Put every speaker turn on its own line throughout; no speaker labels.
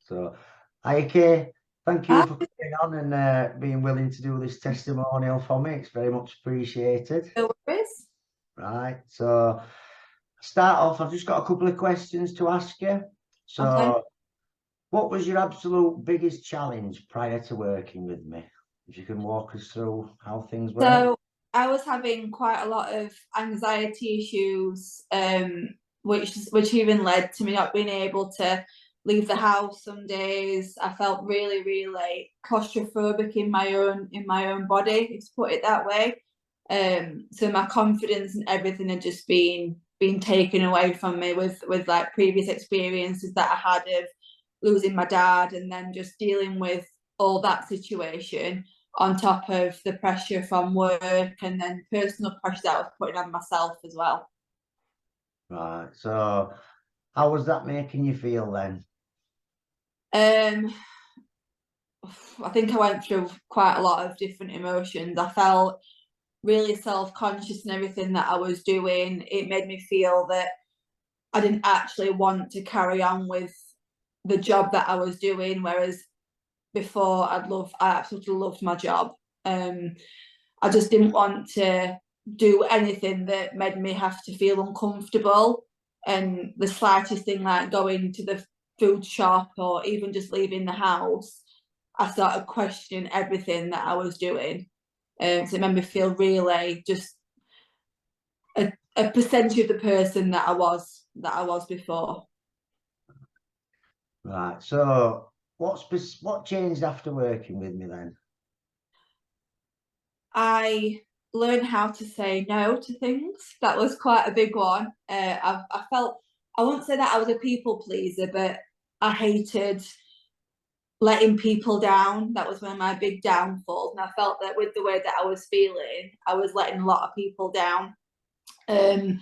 So, Ike, thank you
Ah,
for coming on and being willing to do this testimonial for me. It's very much appreciated.
no worries.
Right. So, start off, I've just got a couple of questions to ask you.
Okay.
So, what was your absolute biggest challenge prior to working with me? If you can walk us through how things were.
So I was having quite a lot of anxiety issues, which even led to me not being able to leave the house some days. I felt really, really claustrophobic in my own body, to put it that way. So my confidence and everything had just been taken away from me with like previous experiences that I had of losing my dad and then just dealing with all that situation on top of the pressure from work and then personal pressure that I was putting on myself as well.
Right. So, how was that making you feel then?
Um, I think I went through quite a lot of different emotions. I felt really self-conscious in everything that I was doing. It made me feel that I didn't actually want to carry on with the job that I was doing, whereas before I absolutely loved my job. Um, I just didn't want to do anything that made me have to feel uncomfortable. And the slightest thing like going to the food shop or even just leaving the house, I started questioning everything that I was doing. So it made me feel really just a percentage of the person that I was before.
Right. So, what changed after working with me then?
I learned how to say no to things. That was quite a big one. I felt, I wouldn't say that I was a people pleaser, but I hated letting people down. That was one of my big downfalls. And I felt that with the way that I was feeling, I was letting a lot of people down. Um,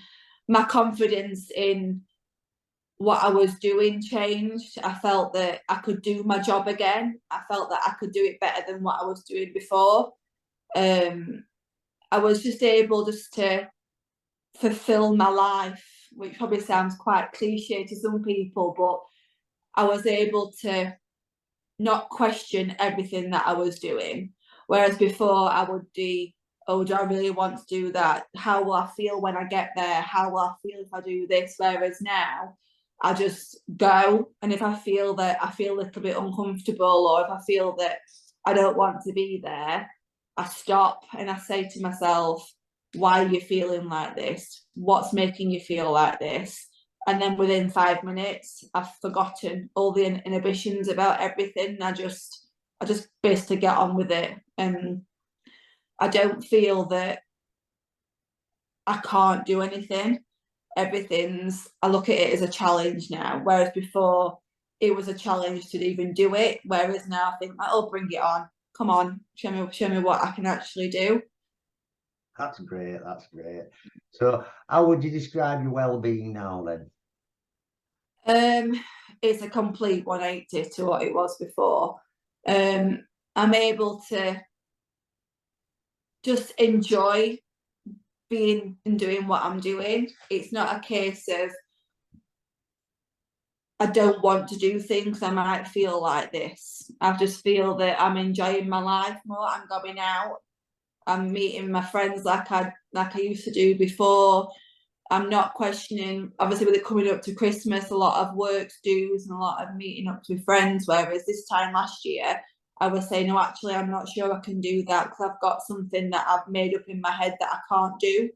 my confidence in what I was doing changed. I felt that I could do my job again. I felt that I could do it better than what I was doing before. Um, I was just able just to fulfill my life, which probably sounds quite cliche to some people, but I was able to not question everything that I was doing. Whereas before I would be, oh, do I really want to do that? How will I feel when I get there? How will I feel if I do this? Whereas now I just go. And if I feel that I feel a little bit uncomfortable or if I feel that I don't want to be there, I stop and I say to myself, why are you feeling like this? What's making you feel like this? And then within 5 minutes I've forgotten all the inhibitions about everything. I just basically get on with it, and I don't feel that I can't do anything. I look at it as a challenge now, whereas before it was a challenge to even do it, whereas now I think, oh, bring it on, come on, show me what I can actually do.
That's great. That's great. So, how would you describe your well-being now then?
um it's a complete 180 to what it was before. I'm able to just enjoy being and doing what I'm doing. It's not a case of I don't want to do things. I might feel like this. I just feel that I'm enjoying my life more. I'm going out. I'm meeting my friends like I used to do before. I'm not questioning. Obviously, with it coming up to Christmas, a lot of work dues and a lot of meeting up with friends. Whereas this time last year, I was saying, no, actually, I'm not sure I can do that because I've got something that I've made up in my head that I can't do.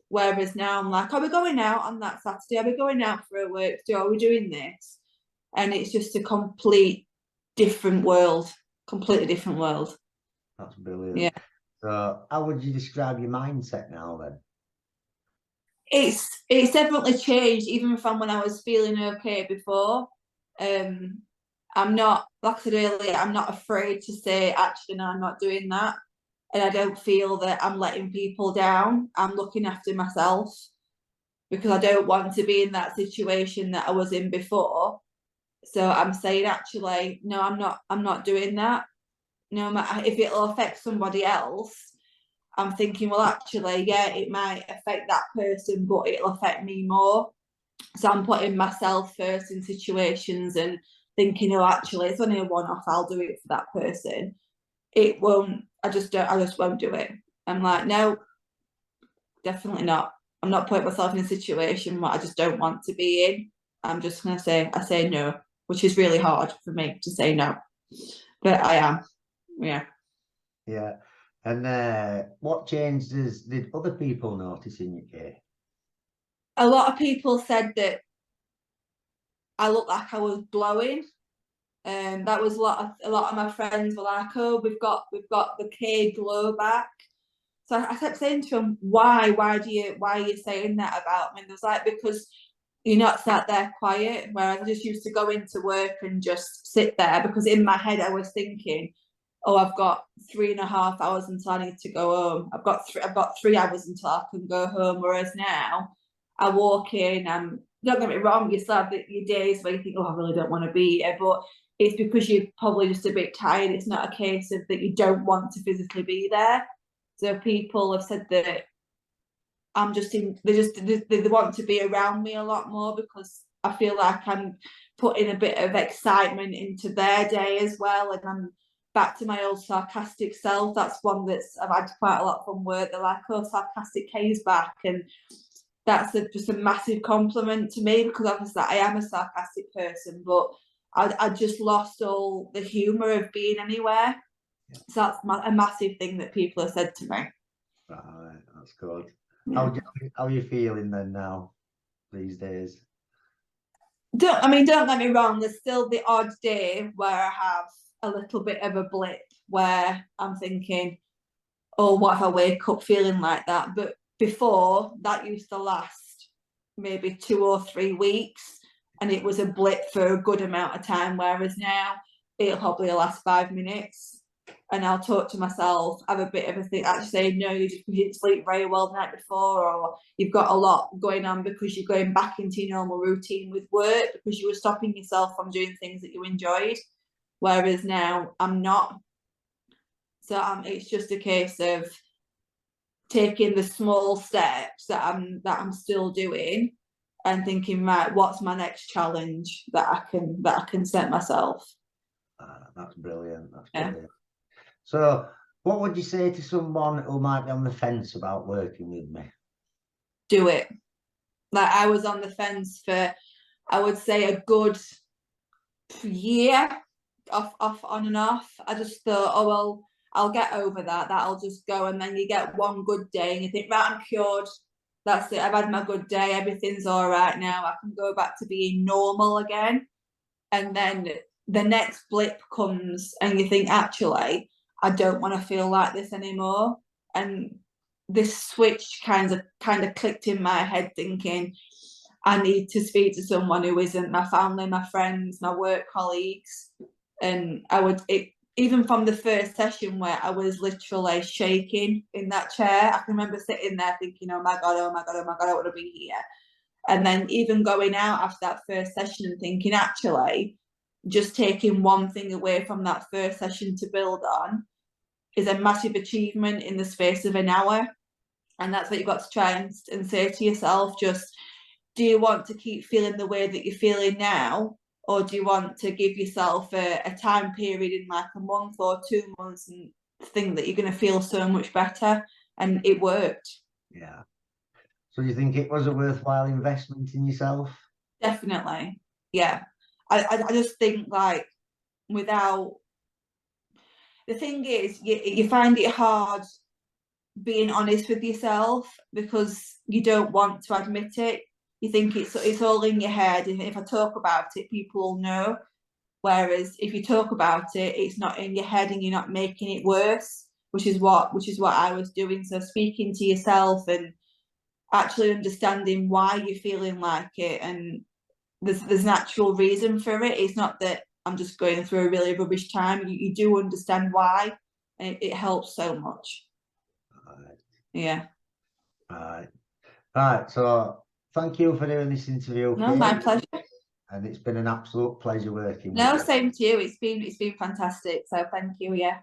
Whereas now I'm like, are we going out on that Saturday? Are we going out for a work do? Are we doing this? And it's just a complete different world, completely different world.
That's
Yeah.
brilliant. So, how would you describe your mindset now then?
It's definitely changed even from when I was feeling okay before. Um, I'm not, like I said earlier, I'm not afraid to say, actually, no, I'm not doing that. And I don't feel that I'm letting people down. I'm looking after myself because I don't want to be in that situation that I was in before. So I'm saying, actually, no, I'm not doing that. No matter if it'll affect somebody else, I'm thinking, well, actually, yeah, it might affect that person, but it'll affect me more. So I'm putting myself first in situations and thinking, oh, actually, it's only a one-off, I'll do it for that person. It won't, I just won't do it. I'm like, no, definitely not. I'm not putting myself in a situation where I just don't want to be in. I'm just gonna I say no, which is really hard for me to say no. But I am. Yeah.
Yeah. And what changes did other people notice in you, Kate?
A lot of people said that I looked like I was glowing. That was a lot of my friends were like, oh, we've got the K glow back. So I kept saying to them, why are you saying that about me? And they was like, because you're not sat there quiet. Whereas I just used to go into work and just sit there, because in my head I was thinking, oh, I've got 3.5 hours until I need to go home. I've got 3 hours until I can go home. Whereas now I walk in and, don't get me wrong, you still have your days where you think, oh, I really don't want to be here, but it's because you're probably just a bit tired. It's not a case of that you don't want to physically be there. So people have said that I'm just in, they want to be around me a lot more, because I feel like I'm putting a bit of excitement into their day as well, and I'm back to my old sarcastic self. That's one that's I've had quite a lot from work. They're like, oh, sarcastic Kay's back, and that's just a massive compliment to me, because obviously I am a sarcastic person, but I just lost all the humour of being anywhere. Yeah. So that's a massive thing that people have said to me.
Right, that's good. Yeah. How are you feeling then now, these days?
Don't get me wrong, there's still the odd day where I have a little bit of a blip where I'm thinking, oh, what if I wake up feeling like that? But before, that used to last maybe 2 or 3 weeks, and it was a blip for a good amount of time, whereas now it'll probably last 5 minutes. And I'll talk to myself, have a bit of a think, actually say, no, you didn't sleep very well the night before, or you've got a lot going on because you're going back into your normal routine with work, because you were stopping yourself from doing things that you enjoyed. Whereas now I'm not. So it's just a case of taking the small steps that I'm still doing, and thinking, right, what's my next challenge that I can set myself.
That's brilliant. That's brilliant. So what would you say to someone who might be on the fence about working with me?
Do it. Like, I was on the fence for, I would say, a good year, off on and off. I just thought, oh well, I'll get over that, that'll just go. And then you get one good day and you think, right, I'm cured, that's it, I've had my good day, everything's all right now, I can go back to being normal again. And then the next blip comes and you think, actually, I don't want to feel like this anymore. And this switch kind of clicked in my head, thinking, I need to speak to someone who isn't my family, my friends, my work colleagues. And even from the first session where I was literally shaking in that chair, I can remember sitting there thinking, oh my God, oh my God, oh my God, I want to be here. And then even going out after that first session and thinking, actually, just taking one thing away from that first session to build on is a massive achievement in the space of an hour. And that's what you've got to try and say to yourself. Just, do you want to keep feeling the way that you're feeling now, or do you want to give yourself a time period in like a month or 2 months and think that you're going to feel so much better? And it worked.
Yeah. So you think it was a worthwhile investment in yourself?
Definitely. Yeah. I just think, like, without, the thing is, you find it hard being honest with yourself, because you don't want to admit it. You think it's all in your head, and if I talk about it, people will know. Whereas if you talk about it, it's not in your head and you're not making it worse, which is what I was doing. So speaking to yourself and actually understanding why you're feeling like it, and there's an actual reason for it. It's not that I'm just going through a really rubbish time. You do understand why, and it helps so much.
Right.
Yeah.
Right. So thank you for doing this interview.
No, my pleasure.
And it's been an absolute pleasure working with you.
No, same to you. It's been fantastic. So thank you. Yeah.